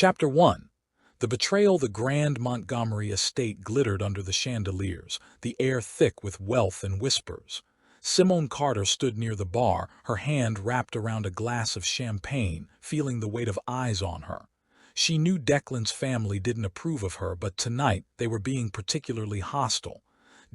Chapter 1. The Betrayal. The grand Montgomery estate glittered under the chandeliers, the air thick with wealth and whispers. Simone Carter stood near the bar, her hand wrapped around a glass of champagne, feeling the weight of eyes on her. She knew Declan's family didn't approve of her, but tonight they were being particularly hostile.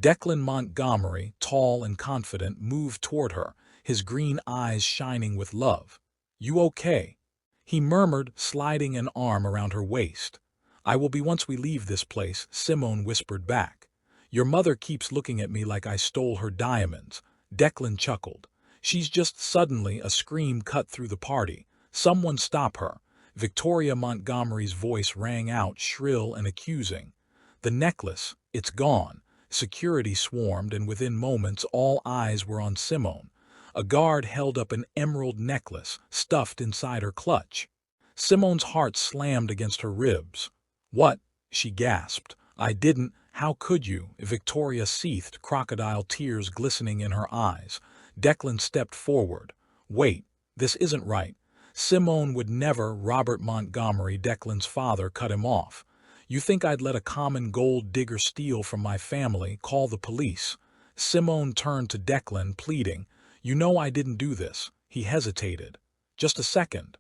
Declan Montgomery, tall and confident, moved toward her, his green eyes shining with love. "You okay?" he murmured, sliding an arm around her waist. "I will be once we leave this place," Simone whispered back. "Your mother keeps looking at me like I stole her diamonds." Declan chuckled. "She's just..." Suddenly, a scream cut through the party. "Someone stop her!" Victoria Montgomery's voice rang out, shrill and accusing. "The necklace, it's gone." Security swarmed, and within moments all eyes were on Simone. A guard held up an emerald necklace, stuffed inside her clutch. Simone's heart slammed against her ribs. "What?" she gasped. "I didn't. How could you?" Victoria seethed, crocodile tears glistening in her eyes. Declan stepped forward. "Wait, this isn't right." "Simone would never." Robert Montgomery, Declan's father, cut him off. "You think I'd let a common gold digger steal from my family? Call the police." Simone turned to Declan, pleading. "You know I didn't do this." He hesitated. "Just a second."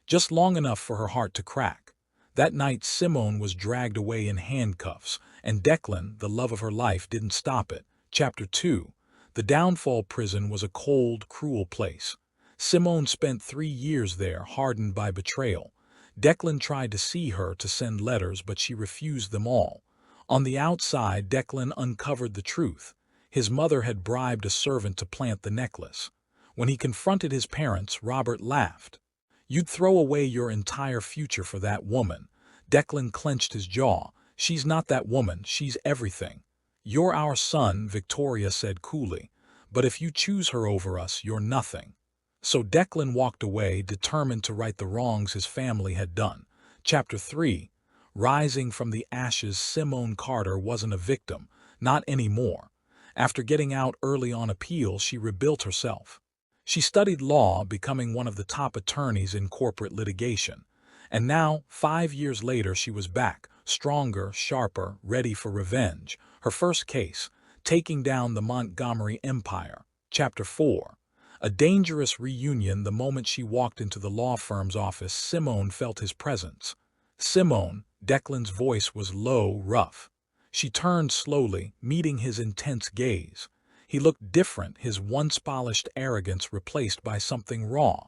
Just long enough for her heart to crack. That night Simone was dragged away in handcuffs, and Declan, the love of her life, didn't stop it. Chapter 2. The Downfall. Prison was a cold, cruel place. Simone spent 3 years there, hardened by betrayal. Declan tried to see her, to send letters, but she refused them all. On the outside, Declan uncovered the truth. His mother had bribed a servant to plant the necklace. When he confronted his parents, Robert laughed. "You'd throw away your entire future for that woman." Declan clenched his jaw. "She's not that woman, she's everything." "You're our son," Victoria said coolly. "But if you choose her over us, you're nothing." So Declan walked away, determined to right the wrongs his family had done. Chapter 3. Rising from the ashes. Simone Carter wasn't a victim. Not anymore. After getting out early on appeal, she rebuilt herself. She studied law, becoming one of the top attorneys in corporate litigation. And now, 5 years later, she was back, stronger, sharper, ready for revenge. Her first case, taking down the Montgomery empire. Chapter 4. A dangerous reunion. The moment she walked into the law firm's office, Simone felt his presence. "Simone," Declan's voice was low, rough. She turned slowly, meeting his intense gaze. He looked different, his once polished arrogance replaced by something raw.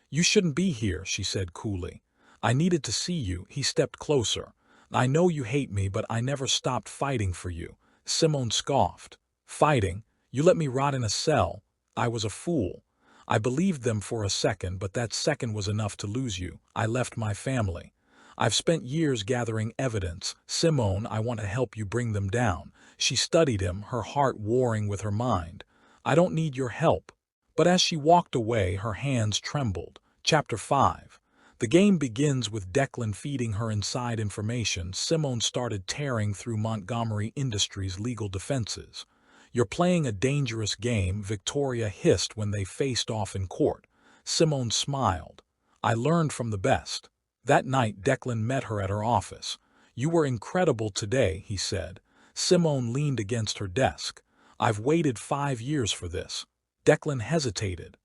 "You shouldn't be here," she said coolly. "I needed to see you." He stepped closer. "I know you hate me, but I never stopped fighting for you." Simone scoffed. "Fighting? You let me rot in a cell." "I was a fool. I believed them for a second, but that second was enough to lose you. I left my family. I've spent years gathering evidence. Simone, I want to help you bring them down." She studied him, her heart warring with her mind. "I don't need your help." But as she walked away, her hands trembled. Chapter 5. The game begins with Declan feeding her inside information. Simone started tearing through Montgomery Industries' legal defenses. "You're playing a dangerous game," Victoria hissed when they faced off in court. Simone smiled. "I learned from the best." That night, Declan met her at her office. "You were incredible today," he said. Simone leaned against her desk. "I've waited 5 years for this." Declan hesitated.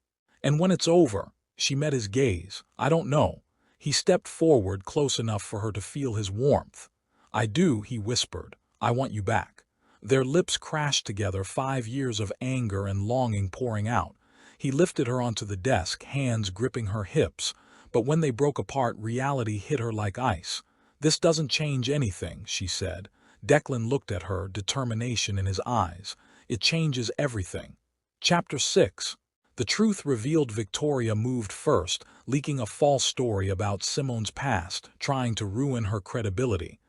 "And when it's over?" She met his gaze. "I don't know." He stepped forward, close enough for her to feel his warmth. "I do," he whispered. "I want you back." Their lips crashed together, 5 years of anger and longing pouring out. He lifted her onto the desk, hands gripping her hips. But when they broke apart, reality hit her like ice. "This doesn't change anything," she said. Declan looked at her, determination in his eyes. "It changes everything." Chapter 6. The truth revealed. Victoria moved first, leaking a false story about Simone's past, trying to ruin her credibility.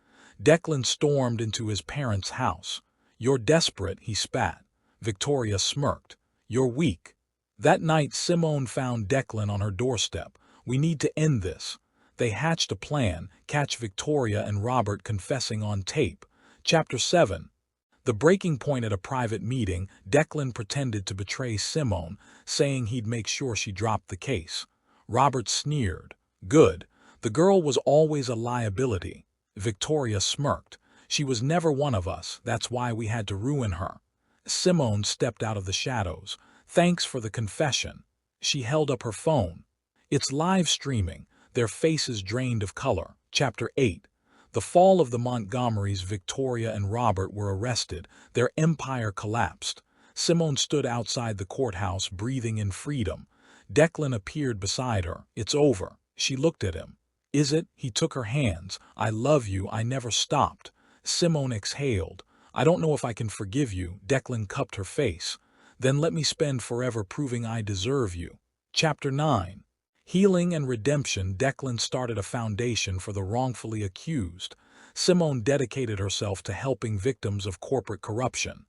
Declan stormed into his parents' house. "You're desperate," he spat. Victoria smirked. "You're weak." That night, Simone found Declan on her doorstep. "We need to end this." They hatched a plan, catch Victoria and Robert confessing on tape. Chapter 7. The breaking point. At a private meeting, Declan pretended to betray Simone, saying he'd make sure she dropped the case. Robert sneered. "Good. The girl was always a liability. Victoria smirked. She was never one of us, that's why we had to ruin her. Simone stepped out of the shadows. Thanks for the confession. She held up her phone. It's live streaming, their faces drained of color. Chapter 8. The fall of the Montgomerys. Victoria and Robert were arrested. Their empire collapsed. Simone stood outside the courthouse, breathing in freedom. Declan appeared beside her. It's over. She looked at him. Is it? He took her hands. I love you. I never stopped. Simone exhaled. I don't know if I can forgive you. Declan cupped her face. Then let me spend forever proving I deserve you. Chapter 9. Healing and redemption. Declan started a foundation for the wrongfully accused. Simone dedicated herself to helping victims of corporate corruption.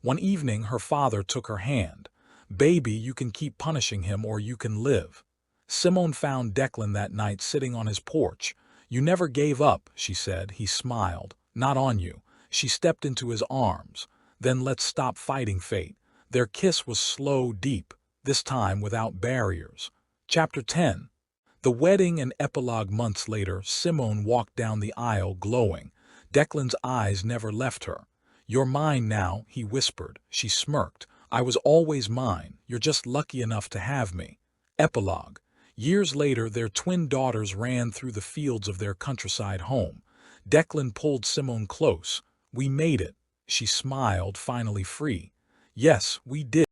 One evening, her father took her hand. Baby, you can keep punishing him or you can live. Simone found Declan that night sitting on his porch. You never gave up, she said. He smiled. Not on you. She stepped into his arms. Then let's stop fighting fate. Their kiss was slow, deep, this time without barriers. Chapter 10. The wedding and epilogue. Months later, Simone walked down the aisle glowing. Declan's eyes never left her. You're mine now, he whispered. She smirked. I was always mine. You're just lucky enough to have me. Epilogue. Years later, their twin daughters ran through the fields of their countryside home. Declan pulled Simone close. We made it. She smiled, finally free. Yes, we did.